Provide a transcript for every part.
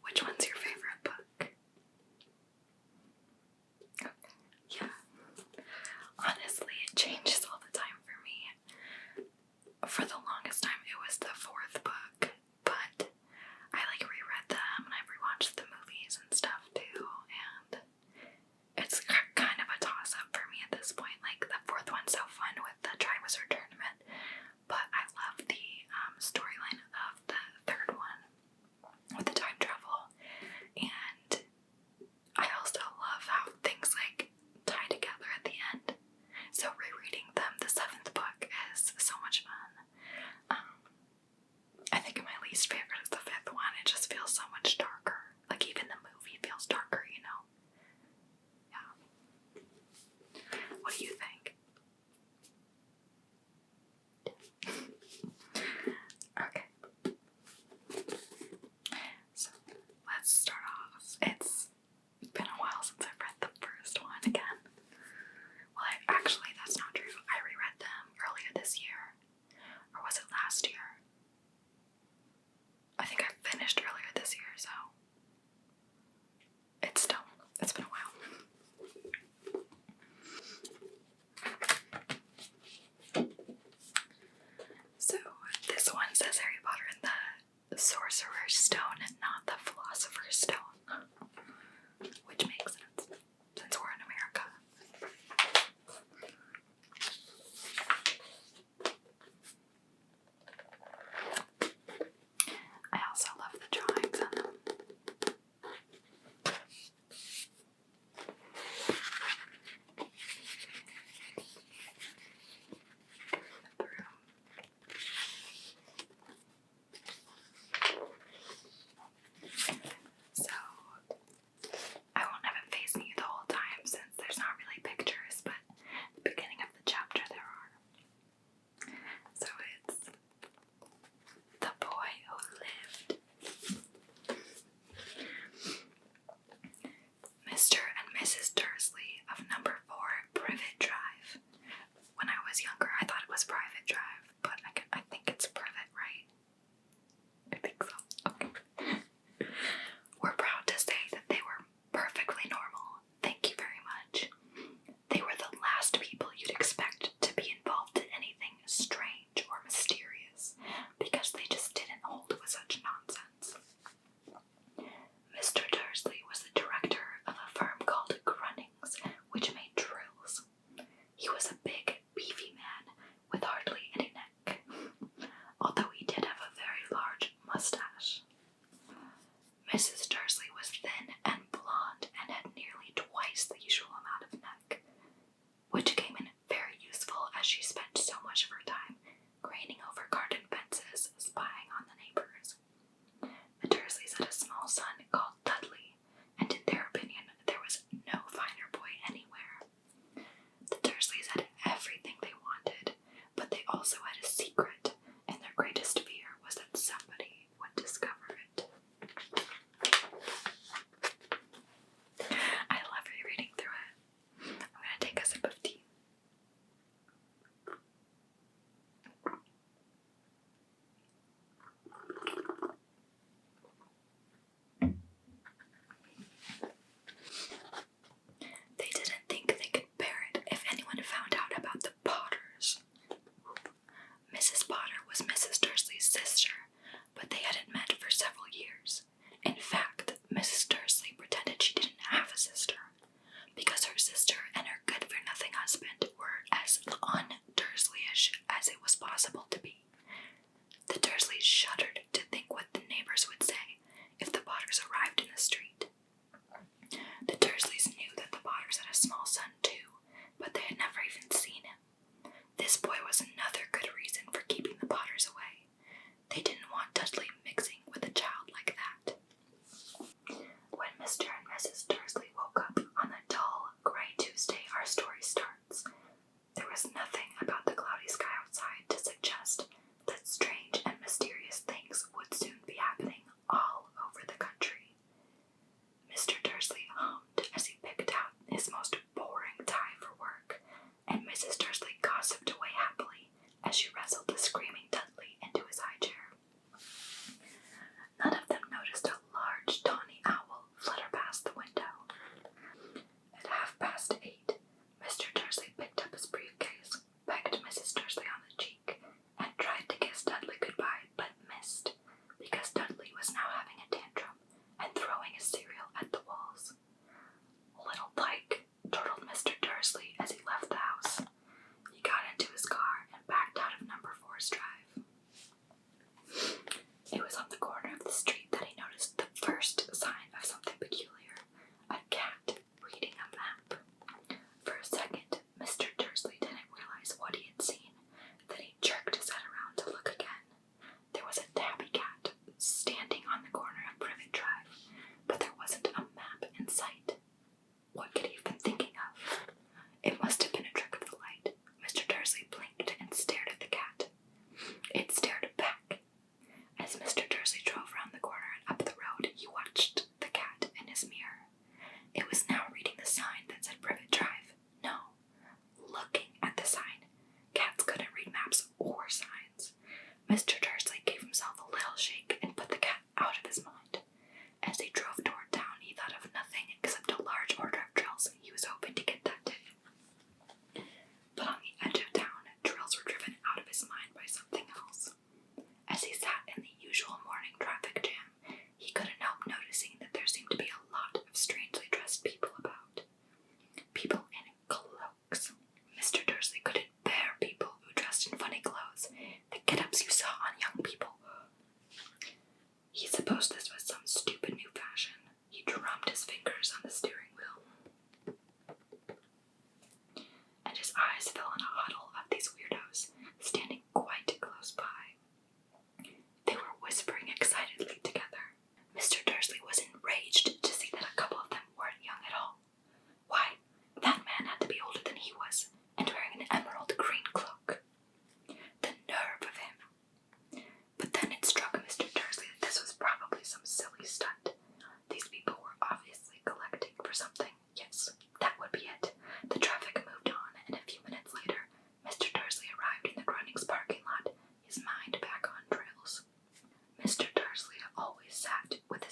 Which one's your favorite book? Yeah. Honestly, it changes all the time for me. For the longest time, it was the fourth book, but I like reread them and I've rewatched the movies and stuff too, and it's kind of a toss-up for me at this point. Like, the fourth one's so fun with the Triwizard Tournament, but I love the storyline of the third one with the time travel, and I also love how things like tie together at the end. So rereading them, the seventh book, is so much fun. I think my least favorite is the fifth one. It just feels so much darker. Like, even the movie feels darker, you know? Yeah. What do you think? Okay. So, let's start off. It's been a while since I've read the first one again. Well, actually, that's not true. I reread them earlier this year. Or was it last year? I think I finished earlier this year, so it's been a while. So this one says Harry Potter and the Sorcerer's Stone and not the Philosopher's Stone, which makes sense since we're in America. I also love the drawings on them. So, I won't have it facing you the whole time since there's not really pictures, but at the beginning of the chapter there are. So it's The Boy Who Lived. Mr. and Mrs. Dursley of number 4 Privet Drive. When I was younger, I thought it was Private Drive, but I think it's Privet, right? I think so. Okay. We're proud to say that they were perfectly normal. Thank you very much. They were the last people you'd expect to be involved in anything strange or mysterious, because they just didn't hold with such nonsense. Mr. Dursley was the director of a firm called Grunnings, which made drills. He was a big, beefy man with hardly any neck, although he did have a very large mustache. Mrs. Dursley was thin and blonde and had nearly twice the usual amount of neck, which came in very useful as she spent so much of her time craning over garden fences, spying on the neighbors. The Dursleys had a small son called Dudley, and in their opinion, there was no finer boy anywhere. The Dursleys had everything they wanted, but they also had a secret, and their greatest fear was that somebody would discover it. I love rereading through it. I'm going to take a sip of tea.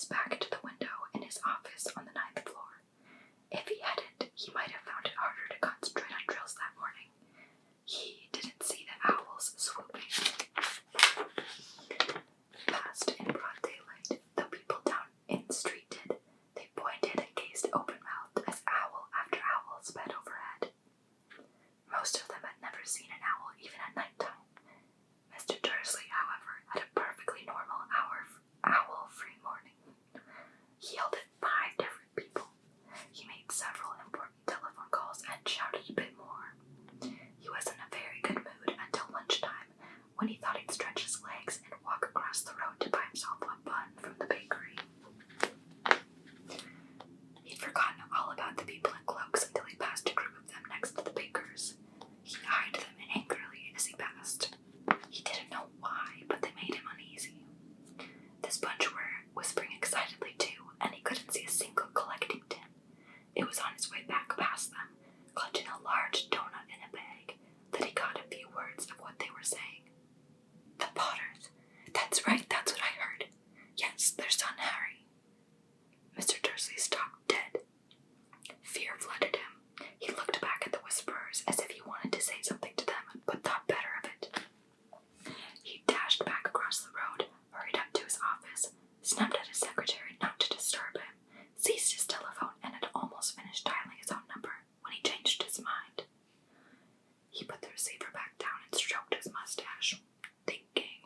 his back to the window in his office on the 9th floor. If he hadn't, he might have found it harder to concentrate on drills that morning. He didn't see the owls swooping past in broad daylight, though people down in the street did. They pointed and gazed open-mouthed as owl after owl sped overhead. Most of them had never seen an owl even at nighttime. Mr. Dursley, however, had a perfectly normal owl-free morning. He yelled at 5 different people. He made several important telephone calls and shouted a bit more. He was in a very good mood until lunchtime, when he thought he'd stretch his legs and walk across the road to buy himself a bun from the bakery. He'd forgotten all about the people in cloaks until he passed a group of them next to the baker's. He eyed them angrily as he passed. He didn't know why, but they made him uneasy. This bunch were whispering excitedly too, and he couldn't see a single collecting tin. It was on his way back past them, clutching a large donut in a bag, that he caught a few words of what they were saying. The Potters. That's right, that's what I heard. Yes, their son Harry. Mr. Dursley stopped dead. Fear flooded him. He looked back at the whisperers as if he wanted to say something to them, but thought better of it. He dashed back across the road, hurried up to his office, snapped at his secretary not to disturb him, seized his telephone, and had almost finished dialing his own number when he changed his mind. He put the receiver back down and stroked his mustache, thinking.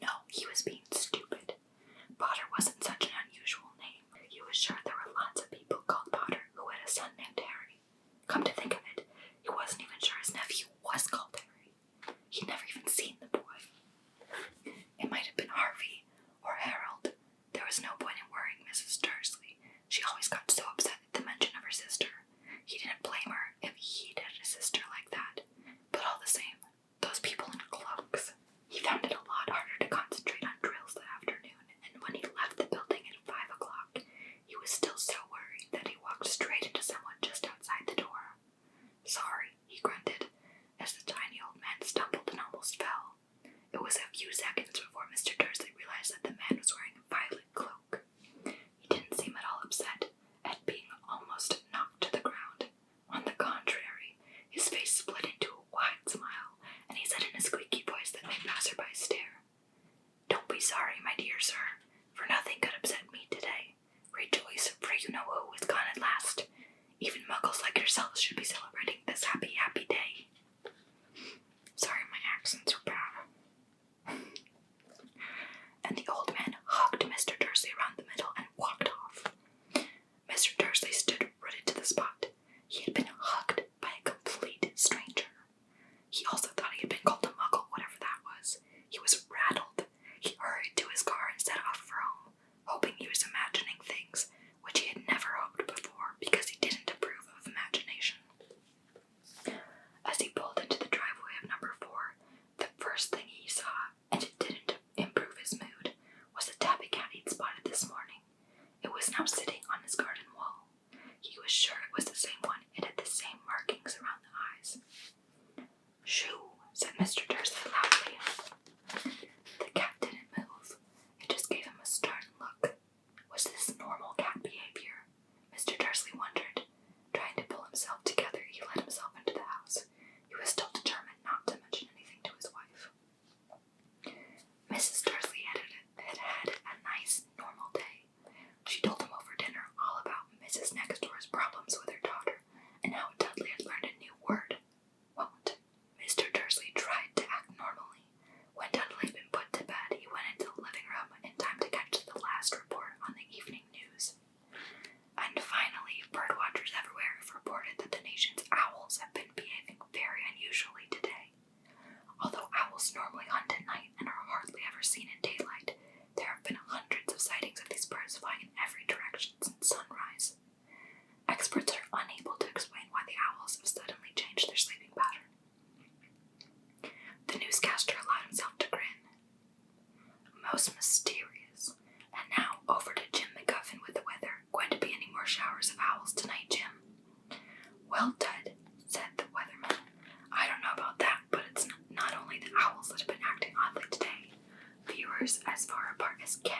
No, he was being stupid. Potter wasn't such an unusual name. He was sure there were lots of people called Potter who had a son named Harry. Come to think of it, he wasn't even sure his nephew was called Harry. He'd never even seen the boy. It might have been Harvey or Harold. There was no point in worrying Mrs. Dursley. She always got so upset at the mention of her sister. He didn't blame her if he'd had a sister like that. But all the same, those people in cloaks. He found it a lot harder to concentrate on drills that afternoon, and when he left the building at 5 o'clock, he was still so worried that he walked straight into someone just outside the door. Sorry, he grunted, as the tiny old man stumbled and almost fell. It was a few seconds before Mr. Dursley realized that the man was wearing a violet cloak. He didn't seem at all upset at being almost knocked to the ground. On the contrary, his face split into a wide smile, and he said in a squeaky voice that made passersby stare, "Don't be sorry, my dear sir, for nothing could upset me today. Rejoice, for you know who is gone at last. Even muggles like yourselves should be celebrating this happy, happy day." Sorry, my accents are bad. And the old man hugged Mr. Dursley around the middle and walked off. Mr. Dursley stood rooted to the spot. He had been hugged by a complete stranger. He also thought he had been called a muggle, whatever that was. He was rattled. He hurried to his car and set off for home, hoping he was imagining things, which he had never hoped before because he didn't approve of imagination. As he pulled into the driveway of number 4, the first thing he saw, and it didn't improve his mood, was the tabby cat he'd spotted this morning. It was now sitting on his garden wall. He was sure it was the same one. It had the same markings around the eyes. "Shoo," said Mr. Dursley loudly. The cat didn't move. It just gave him a stern look. Was this normal cat behavior? Mr. Dursley wondered. Trying to pull himself together, he let himself into the house. He was still determined not to mention anything to his wife. Mrs. Dursley had had a nice, normal day. She told him over dinner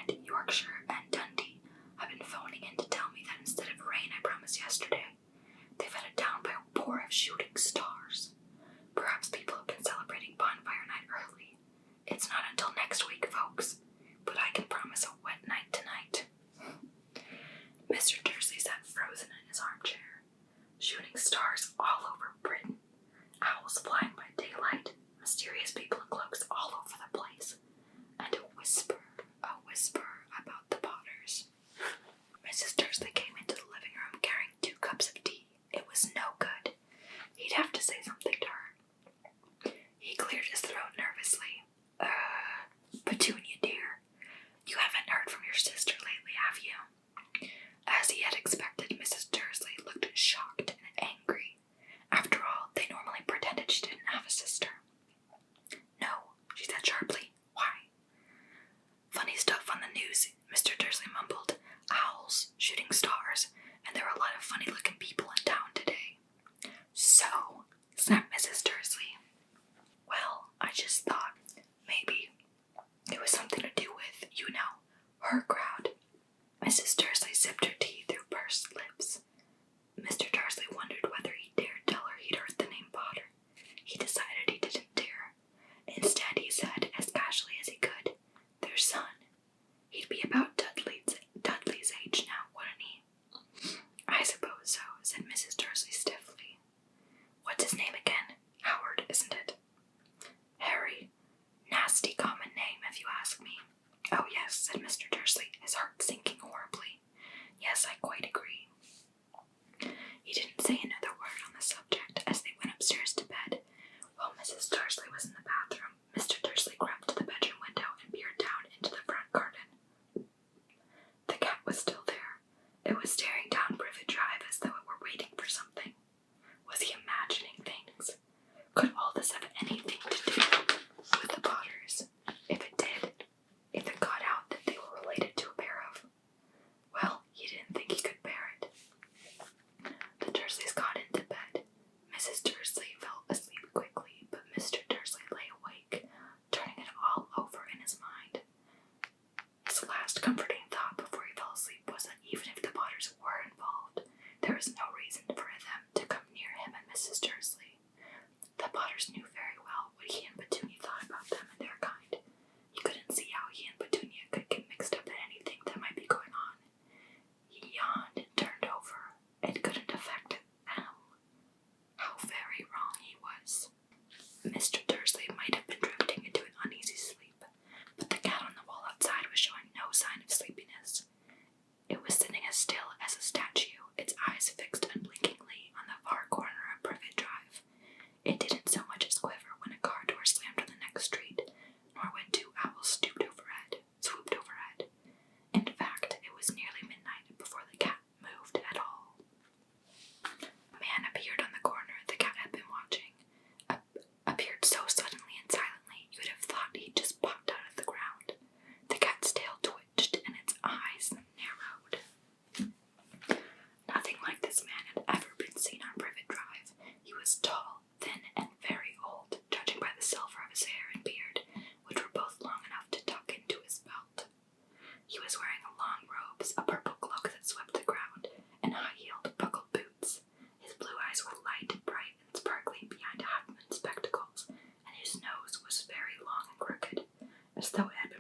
Kent, Yorkshire, and Dundee have been phoning in to tell me that instead of rain I promised yesterday, they've had a downpour of shooting stars. Perhaps people have been celebrating bonfire night early. It's not until next week, folks, but I can promise a wet night tonight. Mr. Dursley sat frozen in his armchair. Shooting stars all over Britain, owls flying by daylight, mysterious people in cloaks all over the place, and a whisper about the Potters. Mrs. Dursley came into the living room carrying 2 cups of tea. It was no good. He'd have to say something to her. He cleared his throat nervously. Petunia, dear, you haven't heard from your sister lately, have you? As he had expected, Mrs. Dursley looked shocked and angry. After all, they normally pretended she didn't have a sister. No, she said sharply. Why? Funny stuff on the news, Mr. Dursley mumbled. Owls, shooting stars, and there were a lot of funny-looking people in town today. So, snapped Mrs. Dursley. Well, I just thought maybe it was something to do with, her crowd. Mrs. Dursley sipped her tea through pursed lips. Mr. Dursley wondered whether he dared tell her he'd heard the name Potter. He decided he didn't dare. Instead, he said, as casually as he could, their son. He'd be about Dudley's age now, wouldn't he? I suppose so, said Mrs. Dursley stiffly. What's his name again? Howard, isn't it? Harry. Nasty common name, if you ask me. Oh yes, said Mr. Dursley, his heart sinking horribly. Yes, I quite agree. He didn't say another word on the subject as they went upstairs to bed. While Mrs. Dursley was in the bathroom, Mr. Dursley crept to the bedroom window and peered down into the front garden. The cat was still there. It was staring down Privet Drive as though it were waiting for something. Was he imagining things? Could all this have anything to do with the Potters? If it did, if it got out that they were related to a pair of... Well, he didn't think he could bear it. The Dursleys got into bed. Mrs. Dursley fell asleep quickly, but Mr. Dursley lay awake, turning it all over in his mind. His last comforting thought before he fell asleep was that even if the Potters were involved, there was no reason for them to come near him and Mrs. Dursley. The Potters knew very well what he and Petunia thought about them and their kind. He couldn't see how he and Petunia could get mixed up in anything that might be going on. He yawned and turned over. It couldn't affect them. How very wrong he was. Mr. Dursley might have been drifting into an uneasy sleep, but the cat on the wall outside was showing no sign of sleepiness. It was sitting as still as a statue, its eyes fixed unblinkingly on the far corner of Privet Drive. It didn't so much as quiver when a car door slammed on the next street, nor when 2 owls swooped overhead. In fact, it was nearly midnight before the cat moved at all. A man appeared on the corner the cat had been watching. Appeared so suddenly and silently you would have thought he'd just popped out of the ground. The cat's tail twitched and its eyes narrowed. Nothing like this man had ever been seen on Privet Drive. He was tall, thin, and very old, judging by the silver of his hair and beard, which were both long enough to tuck into his belt. He was wearing long robes, a purple cloak that swept the ground, and high-heeled, buckled boots. His blue eyes were light, bright, and sparkling behind half-moon spectacles, and his nose was very long and crooked, as though it had been